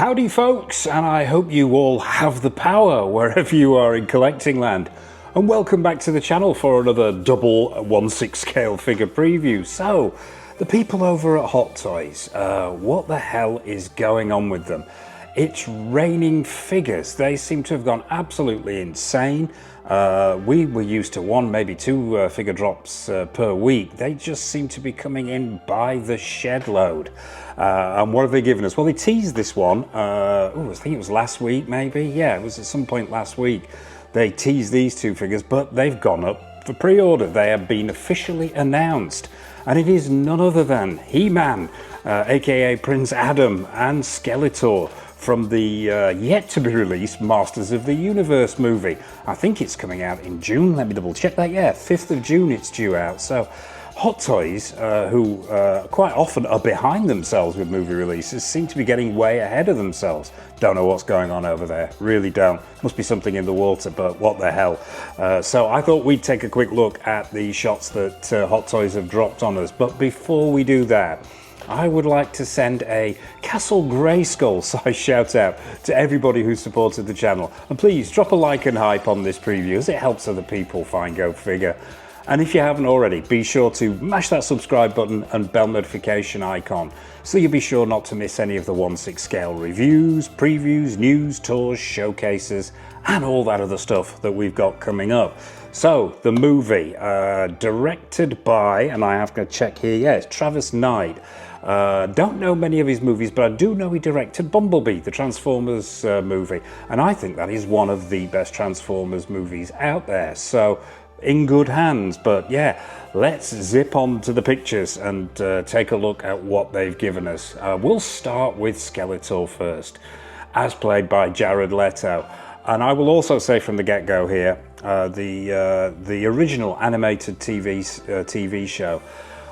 Howdy folks, and I hope you all have the power wherever you are in collecting land. And welcome back to the channel for another double 1/6 scale figure preview. So, the people over at Hot Toys, what the hell is going on with them? It's raining figures. They seem to have gone absolutely insane. We were used to one, maybe two figure drops per week. They just seem to be coming in by the shed load. And what have they given us? Well, they teased this one, I think it was last week maybe. Yeah, it was at some point last week. They teased these two figures, but they've gone up for pre-order. They have been officially announced. And it is none other than He-Man, aka Prince Adam, and Skeletor from the yet to be released Masters of the Universe movie. I think it's coming out in June. Let me double check that. Yeah, 5th of June it's due out. So Hot Toys, who quite often are behind themselves with movie releases, seem to be getting way ahead of themselves. Don't know what's going on over there, really don't. Must be something in the water, but what the hell. So I thought we'd take a quick look at the shots that Hot Toys have dropped on us. But before we do that, I would like to send a Castle Grayskull size shout out to everybody who supported the channel. And please drop a like and hype on this preview as it helps other people find Go Figure. And if you haven't already, be sure to mash that subscribe button and bell notification icon so you'll be sure not to miss any of the 1/6 scale reviews, previews, news, tours, showcases, and all that other stuff that we've got coming up. So, the movie, directed by, and I have to check here, yeah, it's Travis Knight. Don't know many of his movies, but I do know he directed Bumblebee, the Transformers movie, and I think that is one of the best Transformers movies out there. So, in good hands. But yeah, let's zip on to the pictures and take a look at what they've given us. We'll start with Skeletor first, as played by Jared Leto. And I will also say from the get-go here, the original animated TV show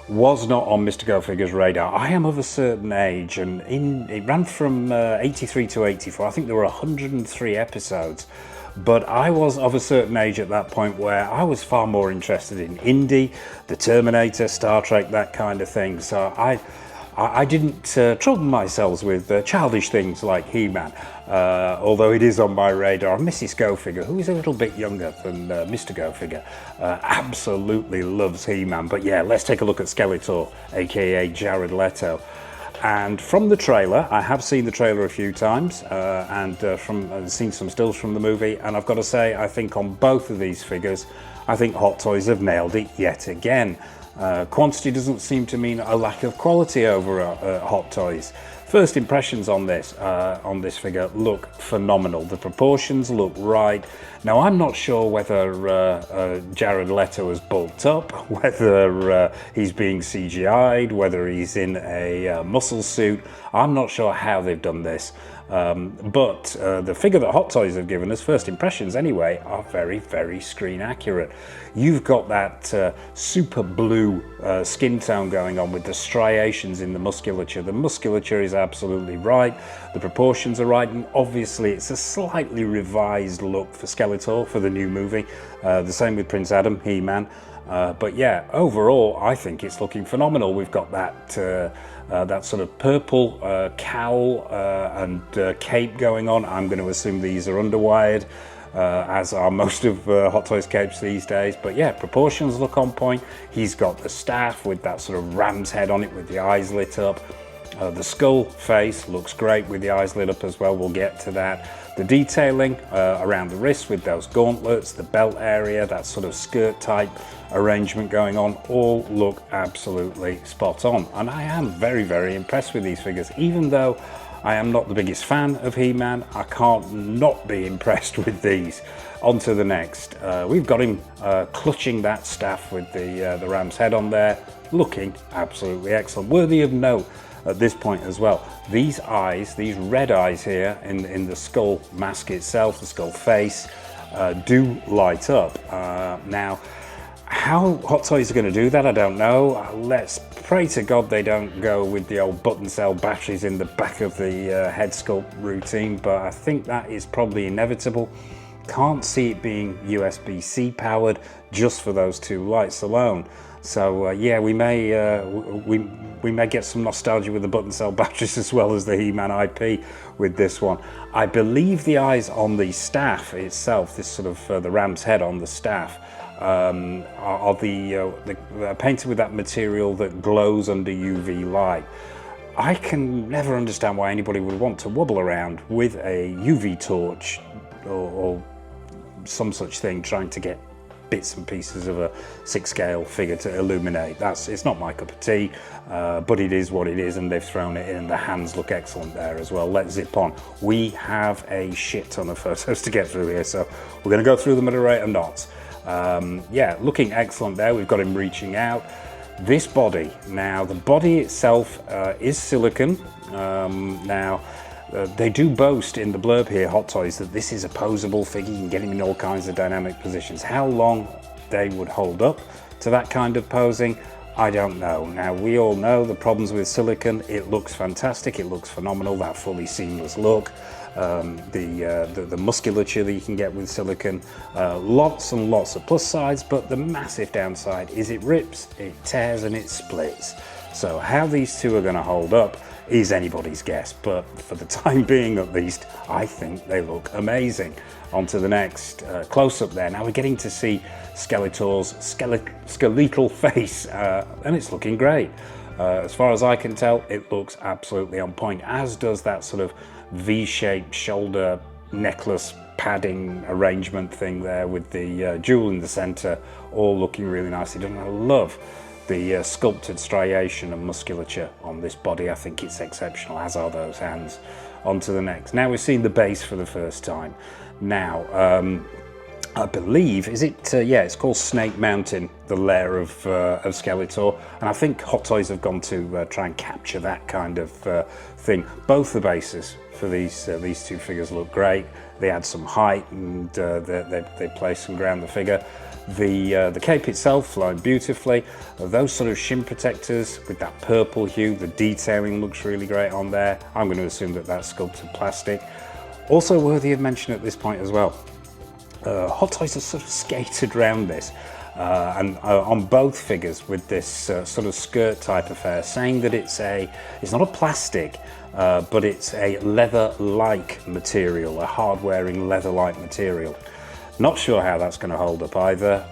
was not on Mr. Go Figure's radar. I am of a certain age, and it ran from 83 to 84. I think there were 103 episodes. But I was of a certain age at that point where I was far more interested in indie, the Terminator, Star Trek, that kind of thing. So I didn't trouble myself with childish things like He-Man, although it is on my radar. Mrs. Go Figure, who is a little bit younger than Mr. Go Figure, absolutely loves He-Man. But yeah, let's take a look at Skeletor, aka Jared Leto. And from the trailer, I have seen the trailer a few times, and seen some stills from the movie, and I've got to say, I think on both of these figures, I think Hot Toys have nailed it yet again. Quantity doesn't seem to mean a lack of quality over Hot Toys. First impressions on this figure look phenomenal. The proportions look right. Now, I'm not sure whether Jared Leto has bulked up, whether he's being CGI'd, whether he's in a muscle suit. I'm not sure how they've done this. But the figure that Hot Toys have given us, first impressions anyway, are very, very screen accurate. You've got that super blue skin tone going on with the striations in the musculature. The musculature is absolutely right. The proportions are right, and obviously it's a slightly revised look for Skeletor for the new movie. The same with Prince Adam, He-Man. But yeah, overall, I think it's looking phenomenal. We've got that sort of purple cowl and cape going on. I'm going to assume these are underwired, as are most of Hot Toys capes these days. But yeah, proportions look on point. He's got the staff with that sort of ram's head on it with the eyes lit up. The skull face looks great with the eyes lit up as well. We'll get to that. The detailing around the wrist with those gauntlets, the belt area, that sort of skirt type arrangement going on, all look absolutely spot on. And I am very, very impressed with these figures. Even though I am not the biggest fan of He-Man, I can't not be impressed with these. On to the next. We've got him clutching that staff with the ram's head on there, looking absolutely excellent. Worthy of note at this point as well, these eyes, these red eyes here in the skull mask itself, the skull face, do light up. Now, how Hot Toys are going to do that, I don't know. Let's pray to God they don't go with the old button cell batteries in the back of the head sculpt routine, but I think that is probably inevitable. Can't see it being USB-C powered just for those two lights alone. So yeah, we may we may get some nostalgia with the button cell batteries as well as the He-Man IP with this one. I believe the eyes on the staff itself, this sort of the ram's head on the staff, are painted with that material that glows under UV light. I can never understand why anybody would want to wobble around with a UV torch or some such thing trying to get bits and pieces of a 6 scale figure to illuminate. It's not my cup of tea, but it is what it is, and they've thrown it in, and the hands look excellent there as well. Let's zip on. We have a shit ton of photos to get through here, so we're going to go through them at a rate of knots. Yeah, looking excellent there. We've got him reaching out. This body, now the body itself is silicone. They do boast in the blurb here, Hot Toys, that this is a posable figure. You can get him in all kinds of dynamic positions. How long they would hold up to that kind of posing, I don't know. Now, we all know the problems with silicone. It looks fantastic, it looks phenomenal, that fully seamless look. The musculature that you can get with silicone, lots and lots of plus sides, but the massive downside is it rips, it tears and it splits. So how these two are going to hold up is anybody's guess, but for the time being at least, I think they look amazing. On to the next close-up there. Now we're getting to see Skeletor's skeletal face, and it's looking great. As far as I can tell, it looks absolutely on point, as does that sort of V-shaped shoulder necklace padding arrangement thing there with the jewel in the center, all looking really nicely done. I love the sculpted striation and musculature on this body. I think it's exceptional, as are those hands. On to the next. Now we're seeing the base for the first time. Now, I believe, it's called Snake Mountain, the lair of Skeletor, and I think Hot Toys have gone to try and capture that kind of thing. Both the bases for these two figures look great. They add some height, and they place and ground the figure. The cape itself flowing beautifully. Those sort of shin protectors with that purple hue, the detailing looks really great on there. I'm going to assume that that's sculpted plastic. Also worthy of mention at this point as well, Hot Toys has sort of skated around this and on both figures with this sort of skirt type affair, saying that it's not a plastic, but it's a leather-like material, a hard-wearing leather-like material. Not sure how that's going to hold up either.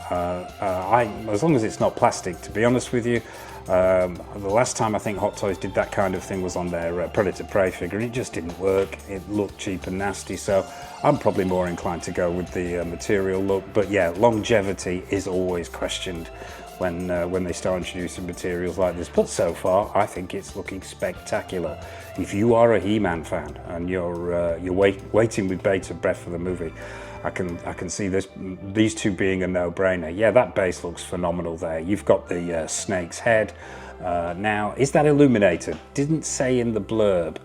As long as it's not plastic, to be honest with you. The last time I think Hot Toys did that kind of thing was on their Predator Prey figure, and it just didn't work. It looked cheap and nasty, so I'm probably more inclined to go with the material look. But yeah, longevity is always questioned when they start introducing materials like this. But so far, I think it's looking spectacular. If you are a He-Man fan and you're waiting with bated breath for the movie, I can see these two being a no-brainer. Yeah, that base looks phenomenal there. You've got the snake's head. Now, is that illuminated? Didn't say in the blurb.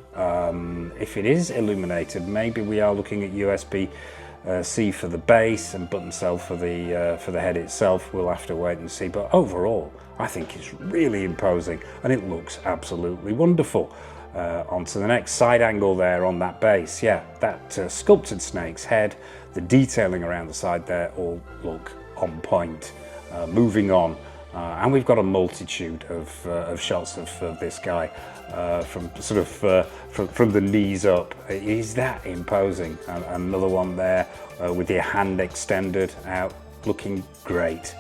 If it is illuminated, maybe we are looking at USB-C for the base and button cell for the head itself. We'll have to wait and see. But overall, I think it's really imposing, and it looks absolutely wonderful. Onto the next side angle there on that base. Yeah, that sculpted snake's head, the detailing around the side there all look on point. Moving on, and we've got a multitude of shots of this guy from sort of from the knees up. Is that imposing? Another one there with your hand extended out, looking great.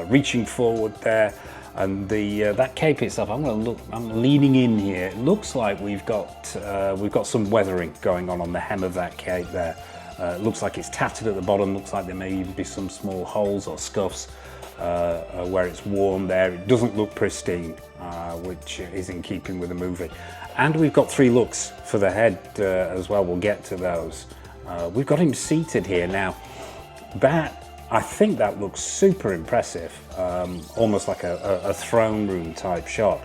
Reaching forward there. And that cape itself, I'm leaning in here. It looks like we've got some weathering going on the hem of that cape there. It looks like it's tattered at the bottom. Looks like there may even be some small holes or scuffs where it's worn there. It doesn't look pristine, which is in keeping with the movie. And we've got 3 looks for the head as well. We'll get to those. We've got him seated here now. I think that looks super impressive, almost like a throne room type shot.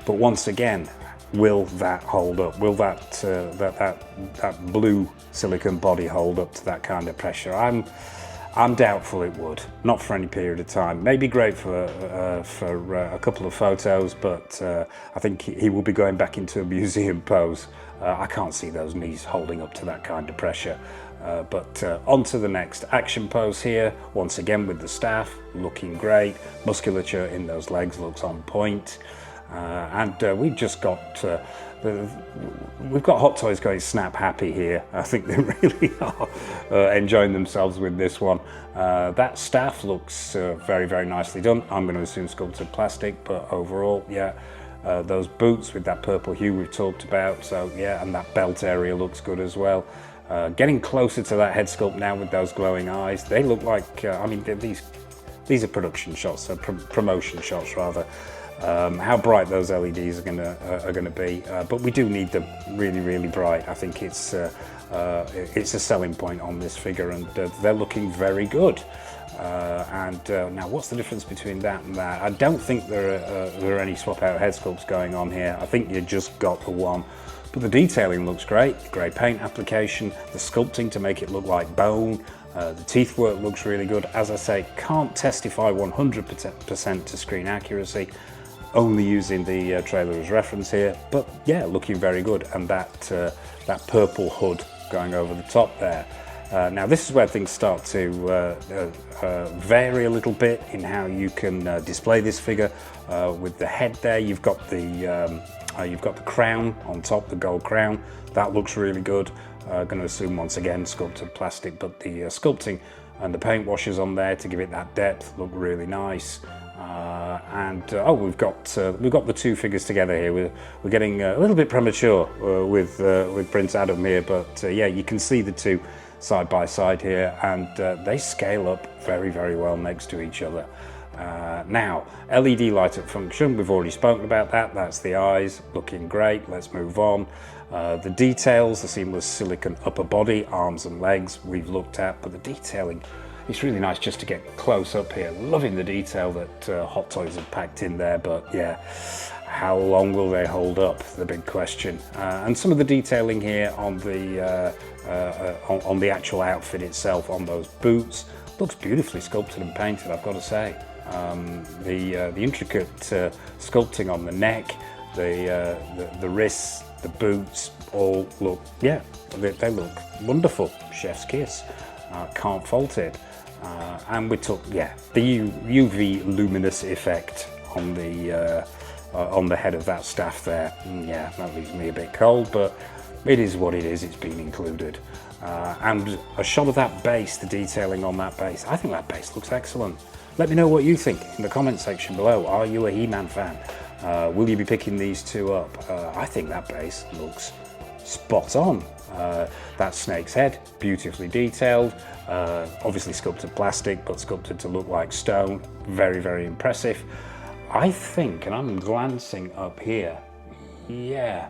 But once again, will that hold up? Will that blue silicone body hold up to that kind of pressure? I'm doubtful it would. Not for any period of time. Maybe great for a couple of photos, but I think he will be going back into a museum pose. I can't see those knees holding up to that kind of pressure. But on to the next action pose here, once again with the staff, looking great. Musculature in those legs looks on point. We've just got we've got Hot Toys going snap happy here. I think they really are enjoying themselves with this one. That staff looks very, very nicely done. I'm going to assume sculpted plastic, but overall, yeah. Those boots with that purple hue we've talked about, so yeah, and that belt area looks good as well. Getting closer to that head sculpt now with those glowing eyes. They look like, I mean, these are production shots, promotion shots rather. How bright those LEDs are gonna be, but we do need them really, really bright. I think it's a selling point on this figure, and they're looking very good. Now, what's the difference between that and that? I don't think there are any swap out head sculpts going on here. I think you just got the one. But the detailing looks great. Grey paint application, the sculpting to make it look like bone. The teeth work looks really good. As I say, can't testify 100% to screen accuracy, only using the trailer as reference here. But yeah, looking very good. And that purple hood going over the top there. Now this is where things start to vary a little bit in how you can display this figure. With the head there, you've got the crown on top, the gold crown. That looks really good. Going to assume once again sculpted plastic, but the sculpting and the paint washes on there to give it that depth look really nice. Oh, we've got the two figures together here. We're getting a little bit premature with Prince Adam here, but yeah, you can see the two side by side here, and they scale up very, very well next to each other. Now, LED light up function, we've already spoken about that. That's the eyes, looking great. Let's move on. The details, the seamless silicone upper body, arms and legs we've looked at, but the detailing, it's really nice just to get close up here. Loving the detail that Hot Toys have packed in there, but yeah, how long will they hold up? The big question. And some of the detailing here on the actual outfit itself, on those boots, looks beautifully sculpted and painted, I've got to say. The intricate sculpting on the neck, the wrists, the boots, all look, yeah, they look wonderful. Chef's kiss. Can't fault it. And we took, yeah, the UV luminous effect on the head of that staff there. Yeah, that leaves me a bit cold, but it is what it is. It's been included. And a shot of that base, the detailing on that base. I think that base looks excellent. Let me know what you think in the comment section below. Are you a He-Man fan? Will you be picking these two up? I think that base looks spot on. That snake's head, beautifully detailed, obviously sculpted plastic, but sculpted to look like stone. Very, very impressive. I think, and I'm glancing up here, yeah,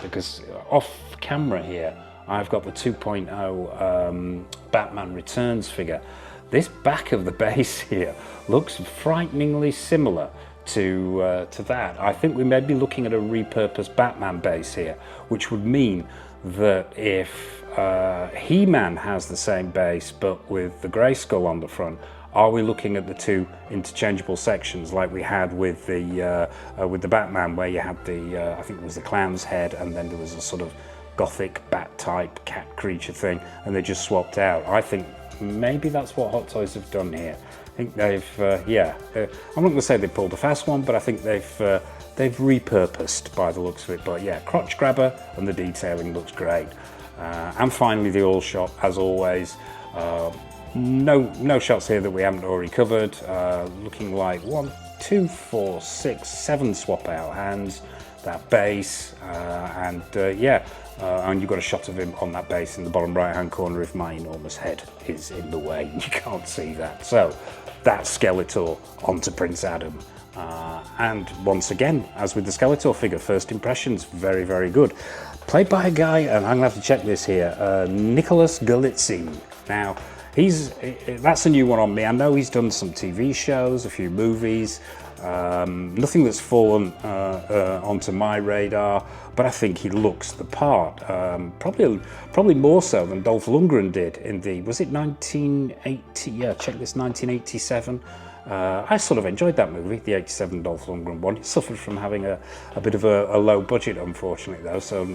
because off camera here, I've got the 2.0 Batman Returns figure. This back of the base here looks frighteningly similar to that. I think we may be looking at a repurposed Batman base here, which would mean that if He-Man has the same base but with the grey skull on the front, are we looking at the two interchangeable sections like we had with the Batman, where you had the I think it was the clown's head, and then there was a sort of gothic bat type cat creature thing, and they just swapped out? I think maybe that's what Hot Toys have done here. I think they've yeah, I'm not going to say they pulled a fast one, but I think they've repurposed by the looks of it. But yeah, crotch grabber, and the detailing looks great. And finally, the all shot, as always. No shots here that we haven't already covered. Looking like 1, 2, 4, 6, 7 swap out hands. That base, and yeah, and you've got a shot of him on that base in the bottom right hand corner if my enormous head is in the way. You can't see that. So that's Skeletor onto Prince Adam. And once again, as with the Skeletor figure, first impressions, very, very good. Played by a guy, and I'm going to have to check this here, Nicholas Galitzine. Now, that's a new one on me. I know he's done some TV shows, a few movies, nothing that's fallen onto my radar, but I think he looks the part. Probably more so than Dolph Lundgren did in the, was it 1980? Yeah, check this, 1987 I sort of enjoyed that movie, the 87 Dolph Lundgren one. It suffered from having a bit of a low budget, unfortunately, though, so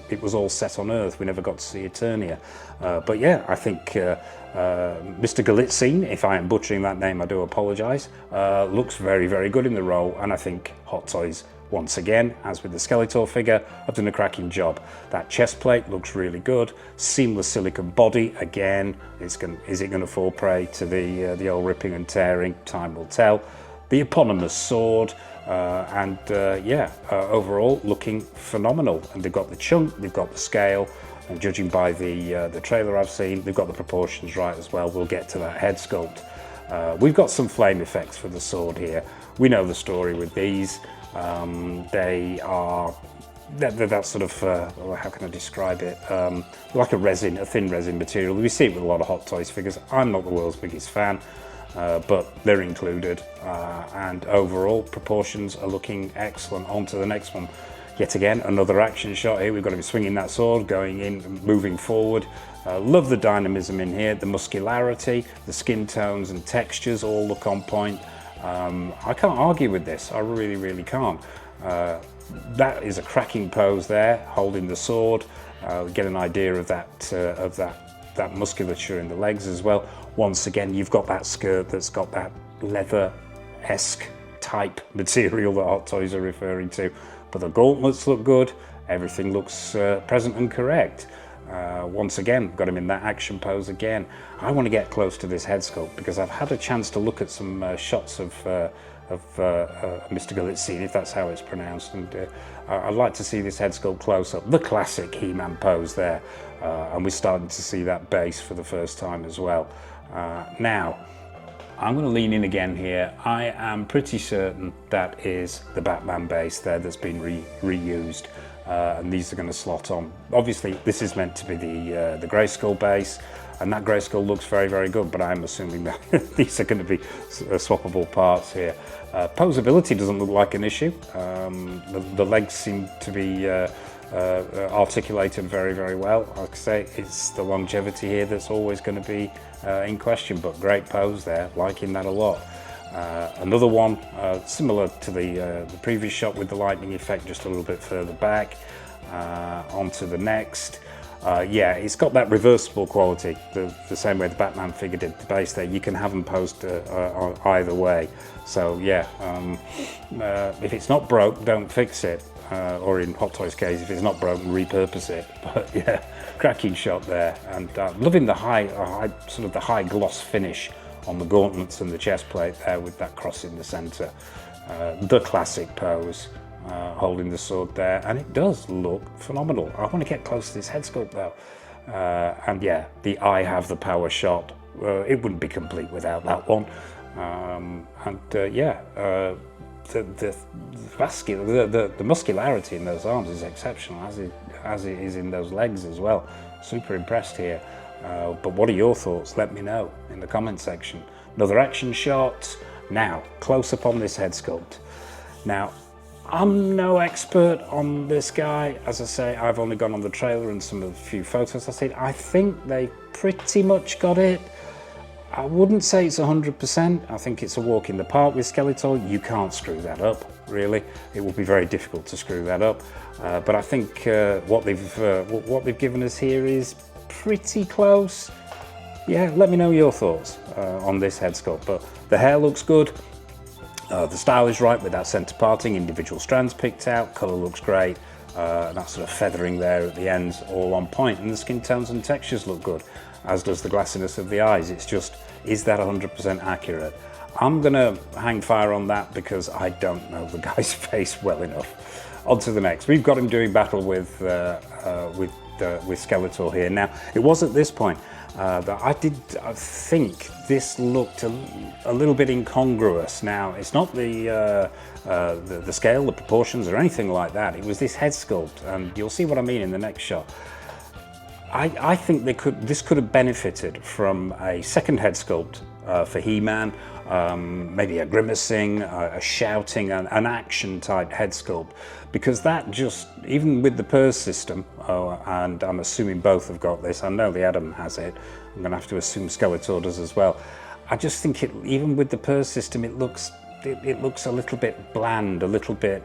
it was all set on Earth. We never got to see Eternia. But yeah, I think Mr. Galitzine, if I am butchering that name, I do apologise, looks very, very good in the role, and I think Hot Toys, once again, as with the Skeletor figure, have done a cracking job. That chest plate looks really good. Seamless silicone body, again, is it going to fall prey to the old ripping and tearing? Time will tell. The eponymous sword, overall looking phenomenal. And they've got the chunk, they've got the scale, and judging by the trailer I've seen, they've got the proportions right as well. We'll get to that head sculpt. We've got some flame effects for the sword here. We know the story with these. They're that sort of, how can I describe it? Like a thin resin material. We see it with a lot of Hot Toys figures. I'm not the world's biggest fan, but they're included. And overall, proportions are looking excellent. On to the next one. Yet again, another action shot here. We've got him swinging that sword, going in, moving forward. Love the dynamism in here, the muscularity, the skin tones and textures all look on point. I can't argue with this. I really, really can't. That is a cracking pose there, holding the sword. Get an idea of that musculature in the legs as well. Once again, you've got that skirt that's got that leather-esque type material that Hot Toys are referring to. But the gauntlets look good. Everything looks present and correct. Once again, got him in that action pose again. I want to get close to this head sculpt because I've had a chance to look at some shots of Mr. Galitzine, if that's how it's pronounced, and I'd like to see this head sculpt close up. The classic He-Man pose there, and we're starting to see that base for the first time as well. Now, I'm going to lean in again here. I am pretty certain that is the Batman base there that's been reused. And these are going to slot on. Obviously, this is meant to be the Grayskull base, and that Grayskull looks very, very good, but I'm assuming that these are going to be swappable parts here. Posability doesn't look like an issue. The legs seem to be articulated very, very well. Like I say, it's the longevity here that's always going to be in question, but great pose there, liking that a lot. Another one similar to the previous shot with the lightning effect, just a little bit further back. On to the next. Yeah, it's got that reversible quality, the same way the Batman figure did the base there. You can have them posed either way. So yeah, if it's not broke, don't fix it. Or in Hot Toys case, if it's not broken, repurpose it. But yeah, cracking shot there, and loving the high gloss finish on the gauntlets and the chest plate there with that cross in the center. The classic pose, holding the sword there, and it does look phenomenal. I want to get close to this head sculpt though. And yeah, the I have the power shot, it wouldn't be complete without that one. The muscularity in those arms is exceptional, as it is in those legs as well. Super impressed here. But what are your thoughts? Let me know in the comment section. Another action shot. Now, close up on this head sculpt. Now, I'm no expert on this guy. As I say, I've only gone on the trailer and some of the few photos I've seen. I think they pretty much got it. I wouldn't say it's 100%. I think it's a walk in the park with Skeletor. You can't screw that up, really. It will be very difficult to screw that up. But I think what they've given us here is pretty close. Yeah, let me know your thoughts on this head sculpt. But the hair looks good. The style is right with that center parting, individual strands picked out. Color looks great. That sort of feathering there at the ends, all on point. And the skin tones and textures look good, as does the glassiness of the eyes. It's just, is that 100% accurate? I'm gonna hang fire on that because I don't know the guy's face well enough. On to the next. We've got him doing battle with Skeletor here. Now, it was at this point that I think this looked a little bit incongruous. Now, it's not the scale, the proportions, or anything like that. It was this head sculpt, and you'll see what I mean in the next shot. I think this could have benefited from a second head sculpt for He-Man, maybe a grimacing, a shouting, an action type head sculpt, because that just, even with the purse system, and I'm assuming both have got this, I know the Adam has it, I'm going to have to assume Skeletor does as well. I just think it, even with the purse system, it looks a little bit bland, a little bit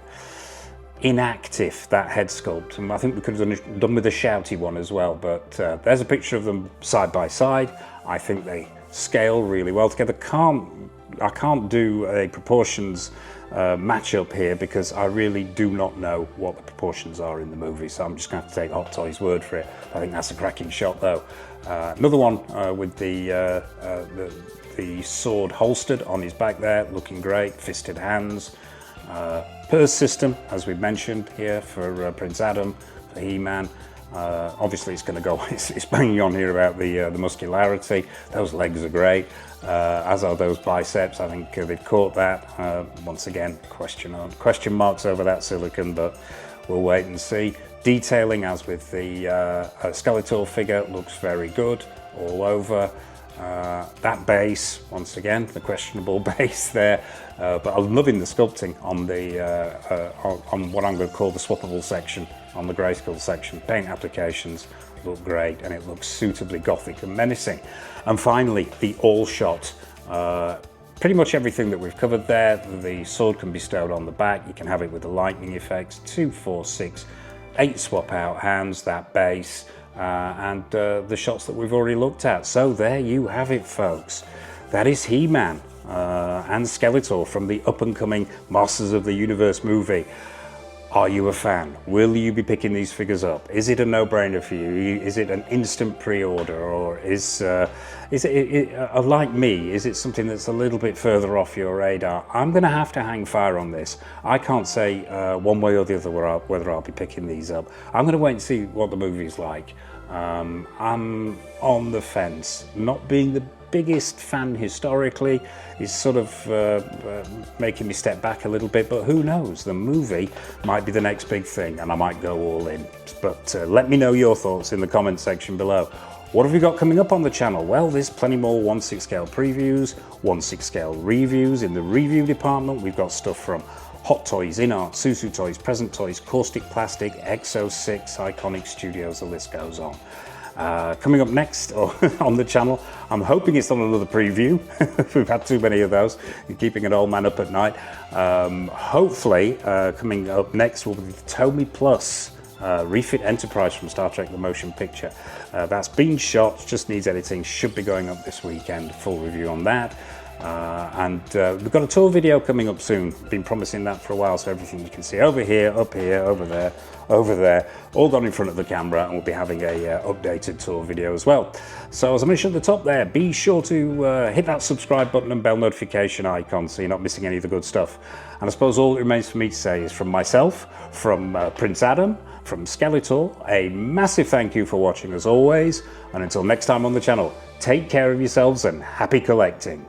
inactive, that head sculpt. And I think we could have done with a shouty one as well, but there's a picture of them side by side. I think they scale really well together. I can't do a proportions match up here because I really do not know what the proportions are in the movie, so I'm just going to have to take Hot Toys' word for it. I think that's a cracking shot though. Another one with the sword holstered on his back there, looking great, fisted hands. Purse system, as we mentioned here, for Prince Adam, for He-Man. Obviously it's going to go, it's banging on here about the muscularity. Those legs are great, as are those biceps. I think they've caught that. Once again, question marks over that silicone, but we'll wait and see. Detailing, as with the Skeletor figure, looks very good all over. That base, once again, the questionable base there, but I'm loving the sculpting on the on what I'm going to call the swappable section, on the Grayskull section. Paint applications look great, and it looks suitably gothic and menacing. And finally, the all shot. Pretty much everything that we've covered there. The sword can be stowed on the back. You can have it with the lightning effects. 2, 4, 6, 8 swap out hands. That base. And the shots that we've already looked at. So there you have it, folks. That is He-Man and Skeletor from the up-and-coming Masters of the Universe movie. Are you a fan? Will you be picking these figures up? Is it a no-brainer for you? Is it an instant pre-order, or is it like me? Is it something that's a little bit further off your radar? I'm going to have to hang fire on this. I can't say one way or the other whether I'll be picking these up. I'm going to wait and see what the movie's like. I'm on the fence. Not being the biggest fan historically is sort of making me step back a little bit, but who knows, the movie might be the next big thing and I might go all in. But let me know your thoughts in the comment section below. What have we got coming up on the channel? Well, there's plenty more 1/6 scale previews, 1/6 scale reviews. In the review department, we've got stuff from Hot Toys, InArt, Susu Toys, Present Toys, Caustic Plastic, Exo6, Iconic Studios, the list goes on. Coming up next on the channel, I'm hoping it's not another preview. We've had too many of those. You're keeping an old man up at night. Hopefully, coming up next will be the Tomy Plus refit Enterprise from Star Trek The Motion Picture. That's been shot, just needs editing, should be going up this weekend. Full review on that. And we've got a tour video coming up soon. Been promising that for a while, so everything you can see over here, up here, over there, all gone in front of the camera, and we'll be having a updated tour video as well. So as I mentioned at the top there, be sure to hit that subscribe button and bell notification icon so you're not missing any of the good stuff. And I suppose all that remains for me to say is, from myself, from Prince Adam, from Skeletor, a massive thank you for watching as always, and until next time on the channel, take care of yourselves and happy collecting.